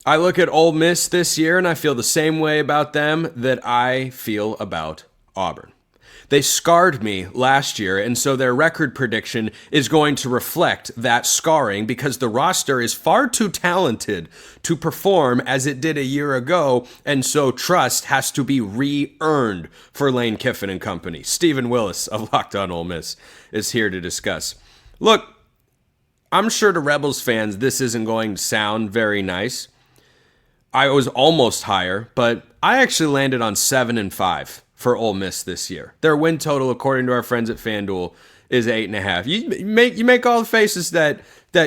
I look at Ole Miss this year and I feel the same way about them that I feel about Auburn. They scarred me last year, and so their record prediction is going to reflect that scarring because the roster is far too talented to perform as it did a year ago, and so trust has to be re-earned for Lane Kiffin and company. Steven Willis of Locked On Ole Miss is here to discuss. Look, I'm sure to Rebels fans this isn't going to sound very nice. I was almost higher, but I actually landed on 7-5 for Ole Miss this year. Their win total, according to our friends at FanDuel, is 8.5. You make all the faces that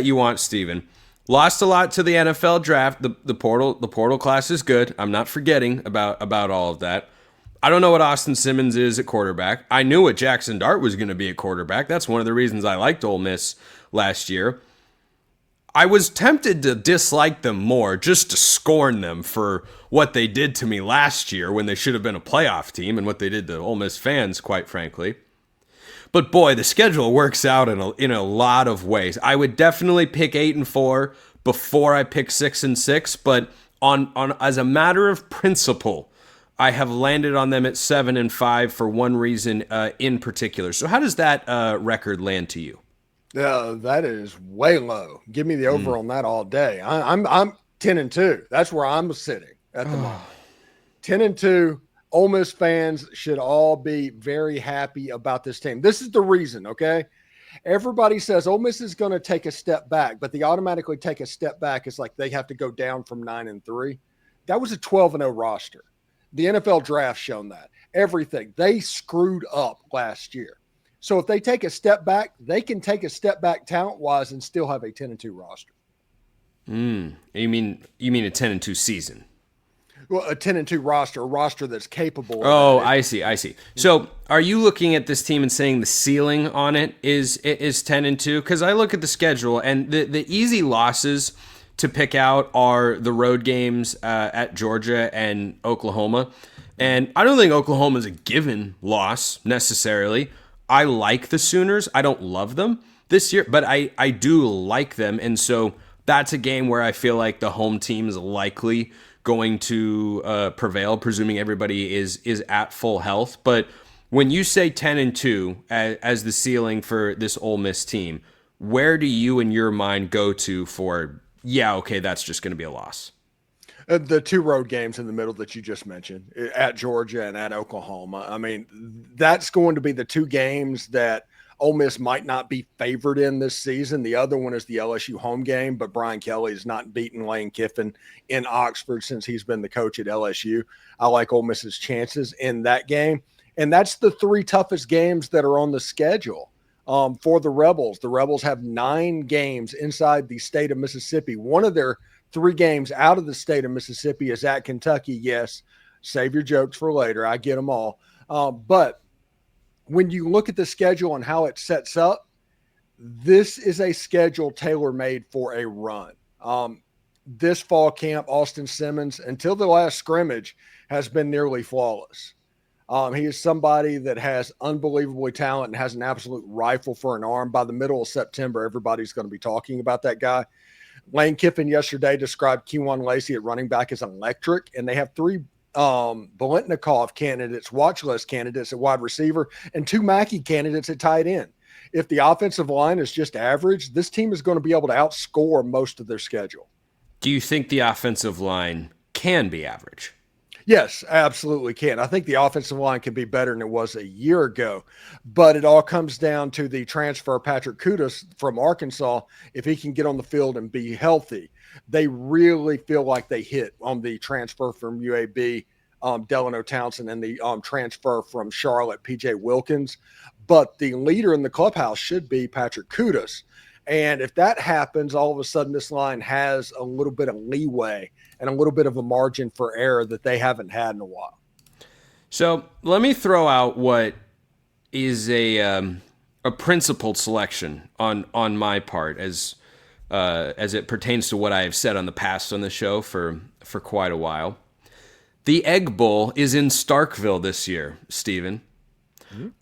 you want, Steven. Lost a lot to the NFL draft. The portal class is good. I'm not forgetting about all of that. I don't know what Austin Simmons is at quarterback. I knew what Jackson Dart was going to be at quarterback. That's one of the reasons I liked Ole Miss last year. I was tempted to dislike them more, just to scorn them for what they did to me last year when they should have been a playoff team and what they did to Ole Miss fans, quite frankly. But boy, the schedule works out in a lot of ways. I would definitely pick 8-4 before I pick 6-6, but on as a matter of principle, I have landed on them at 7-5 for one reason in particular. So how does that record land to you? That is way low. Give me the over on that all day. I'm 10-2. That's where I'm sitting at the moment. 10-2. Ole Miss fans should all be very happy about this team. This is the reason, okay? Everybody says Ole Miss is going to take a step back, but they automatically take a step back. It's like they have to go down from 9-3. That was a 12-0 roster. The NFL draft shown that. Everything. They screwed up last year. So if they take a step back, they can take a step back talent-wise and still have a 10-2 roster. You mean a 10-2 season? Well, a 10-2 roster, a roster that's capable of Oh, that. I see. So, are you looking at this team and saying the ceiling on it is 10-2? Because I look at the schedule and the easy losses to pick out are the road games at Georgia and Oklahoma, and I don't think Oklahoma is a given loss necessarily. I like the Sooners. I don't love them this year, but I do like them, and so that's a game where I feel like the home team is likely going to prevail, presuming everybody is at full health. But when you say 10-2 as the ceiling for this Ole Miss team, where do you in your mind go to for, yeah, okay, that's just going to be a loss? The two road games in the middle that you just mentioned at Georgia and at Oklahoma. I mean, that's going to be the two games that Ole Miss might not be favored in this season. The other one is the LSU home game, but Brian Kelly has not beaten Lane Kiffin in Oxford since he's been the coach at LSU. I like Ole Miss's chances in that game. And that's the three toughest games that are on the schedule for the Rebels. The Rebels have 9 games inside the state of Mississippi. One of their 3 games out of the state of Mississippi is at Kentucky. Yes, save your jokes for later. I get them all. But when you look at the schedule and how it sets up, this is a schedule tailor-made for a run. This fall camp, Austin Simmons, until the last scrimmage, has been nearly flawless. He is somebody that has unbelievably talent and has an absolute rifle for an arm. By the middle of September, everybody's going to be talking about that guy. Lane Kiffin yesterday described Kewan Lacey at running back as electric, and they have 3 Bolitnikov candidates, watch list candidates at wide receiver, and 2 Mackey candidates at tight end. If the offensive line is just average, this team is going to be able to outscore most of their schedule. Do you think the offensive line can be average? Yes, absolutely can. I think the offensive line can be better than it was a year ago, but it all comes down to the transfer Patrick Kudos from Arkansas. If he can get on the field and be healthy, they really feel like they hit on the transfer from UAB, Delano Townsend, and the transfer from Charlotte, PJ Wilkins. But the leader in the clubhouse should be Patrick Kudos. And if that happens, all of a sudden this line has a little bit of leeway and a little bit of a margin for error that they haven't had in a while. So let me throw out what is a principled selection on my part as it pertains to what I have said on the past on the show for quite a while. The Egg Bowl is in Starkville this year, Steven.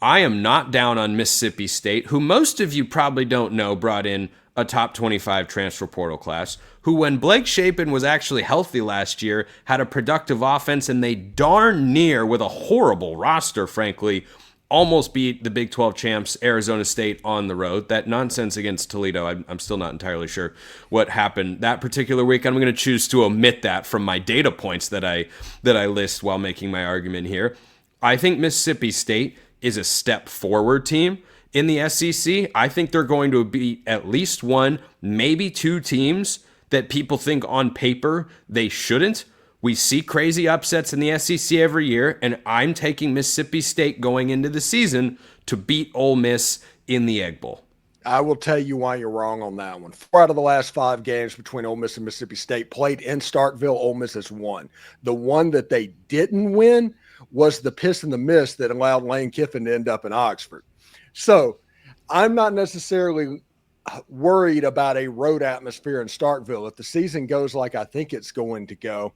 I am not down on Mississippi State, who most of you probably don't know brought in a top 25 transfer portal class, who, when Blake Shapen was actually healthy last year, had a productive offense, and they darn near, with a horrible roster, frankly, almost beat the Big 12 champs Arizona State on the road. That nonsense against Toledo, I'm still not entirely sure what happened that particular week. I'm going to choose to omit that from my data points that I list while making my argument here. I think Mississippi State is a step forward team in the SEC. I think they're going to beat at least one, maybe two teams that people think on paper they shouldn't. We see crazy upsets in the SEC every year, and I'm taking Mississippi State going into the season to beat Ole Miss in the Egg Bowl. I will tell you why you're wrong on that one. 4 out of the last 5 games between Ole Miss and Mississippi State played in Starkville. Ole Miss has won. The one that they didn't win was the piss and the miss that allowed Lane Kiffin to end up in Oxford. So I'm not necessarily worried about a road atmosphere in Starkville. If the season goes like I think it's going to go,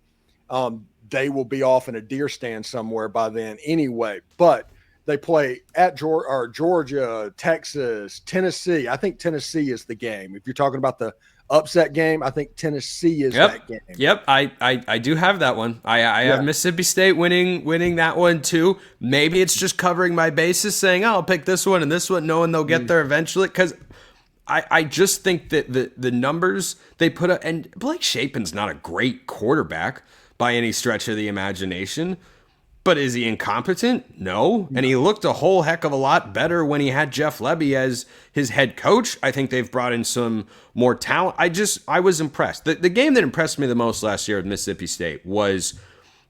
they will be off in a deer stand somewhere by then anyway. But they play at Georgia, Texas, Tennessee. I think Tennessee is the game. If you're talking about the upset game, I think Tennessee is that game. Yep, I do have that one. I have Mississippi State winning that one too. Maybe it's just covering my bases, saying, I'll pick this one and this one, knowing they'll get there eventually. Because I just think that the numbers they put up, and Blake Shapen's not a great quarterback by any stretch of the imagination. But is he incompetent? No. And he looked a whole heck of a lot better when he had Jeff Lebby as his head coach. I think they've brought in some more talent. I was impressed. The game that impressed me the most last year at Mississippi State was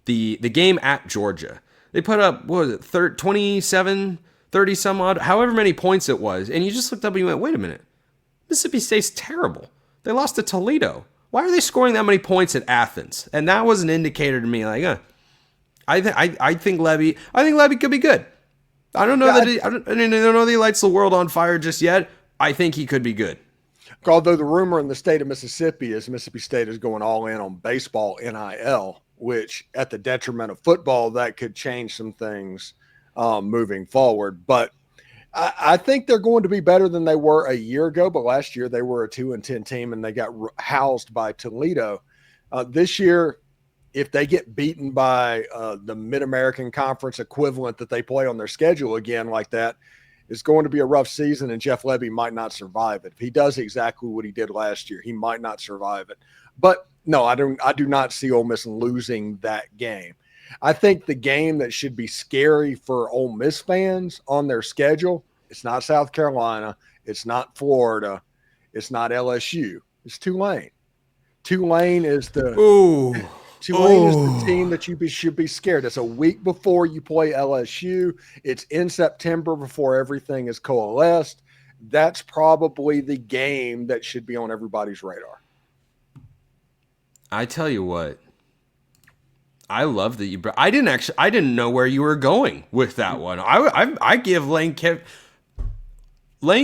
the game at Georgia. They put up, what was it, 27, 30 some odd, however many points it was. And you just looked up and you went, wait a minute. Mississippi State's terrible. They lost to Toledo. Why are they scoring that many points at Athens? And that was an indicator to me, like, I think Lebby could be good. I don't know I don't know that he lights the world on fire just yet. I think he could be good. Although the rumor in the state of Mississippi is Mississippi State is going all in on baseball NIL, which at the detriment of football, that could change some things moving forward. But I think they're going to be better than they were a year ago. But last year they were a 2-10 team and they got housed by Toledo. This year, if they get beaten by the Mid-American Conference equivalent that they play on their schedule again like that, it's going to be a rough season, and Jeff Lebby might not survive it. If he does exactly what he did last year, he might not survive it. But no, I do not see Ole Miss losing that game. I think the game that should be scary for Ole Miss fans on their schedule, it's not South Carolina, it's not Florida, it's not LSU, it's Tulane. Tulane is the team that you should be scared. It's a week before you play LSU. It's in September before everything is coalesced. That's probably the game that should be on everybody's radar. I tell you what, I love that you brought. I didn't know where you were going with that one. I give Lane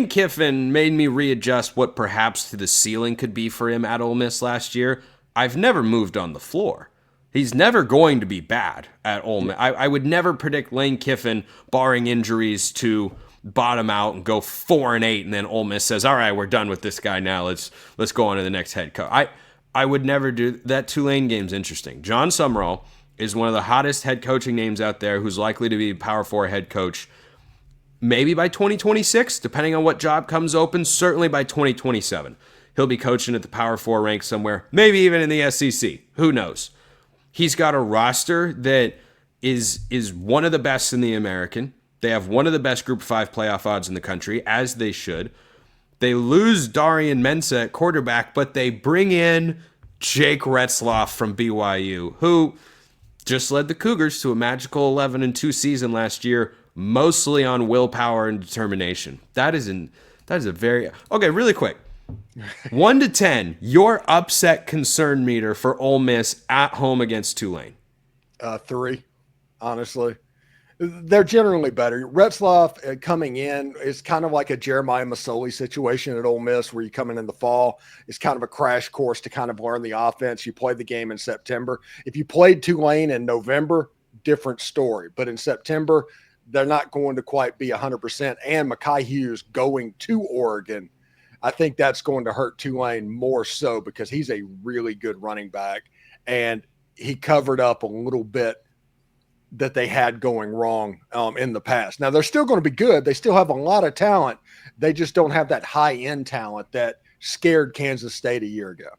Kiffin made me readjust what perhaps the ceiling could be for him at Ole Miss last year. I've never moved on the floor. He's never going to be bad at Ole Miss. I would never predict Lane Kiffin, barring injuries, to bottom out and go 4-8, and then Ole Miss says, "All right, we're done with this guy now. Let's go on to the next head coach." I would never do that. Tulane game's interesting. John Summerall is one of the hottest head coaching names out there, who's likely to be a Power 4 head coach. Maybe by 2026, depending on what job comes open. Certainly by 2027, he'll be coaching at the Power 4 rank somewhere. Maybe even in the SEC. Who knows? He's got a roster that is one of the best in the American. They have one of the best Group 5 playoff odds in the country, as they should. They lose Darian Mensah at quarterback, but they bring in Jake Retzloff from BYU, who just led the Cougars to a magical 11-2 season last year, mostly on willpower and determination. That is a very... Okay, really quick. 1 to 10, your upset concern meter for Ole Miss at home against Tulane. 3, honestly. They're generally better. Retzloff coming in is kind of like a Jeremiah Masoli situation at Ole Miss, where you come in the fall. It's kind of a crash course to kind of learn the offense. You play the game in September. If you played Tulane in November, different story. But in September, they're not going to quite be 100%. And Mekhi Hughes going to Oregon I think that's going to hurt Tulane more so because he's a really good running back, and he covered up a little bit that they had going wrong in the past. Now, they're still going to be good. They still have a lot of talent. They just don't have that high-end talent that scared Kansas State a year ago.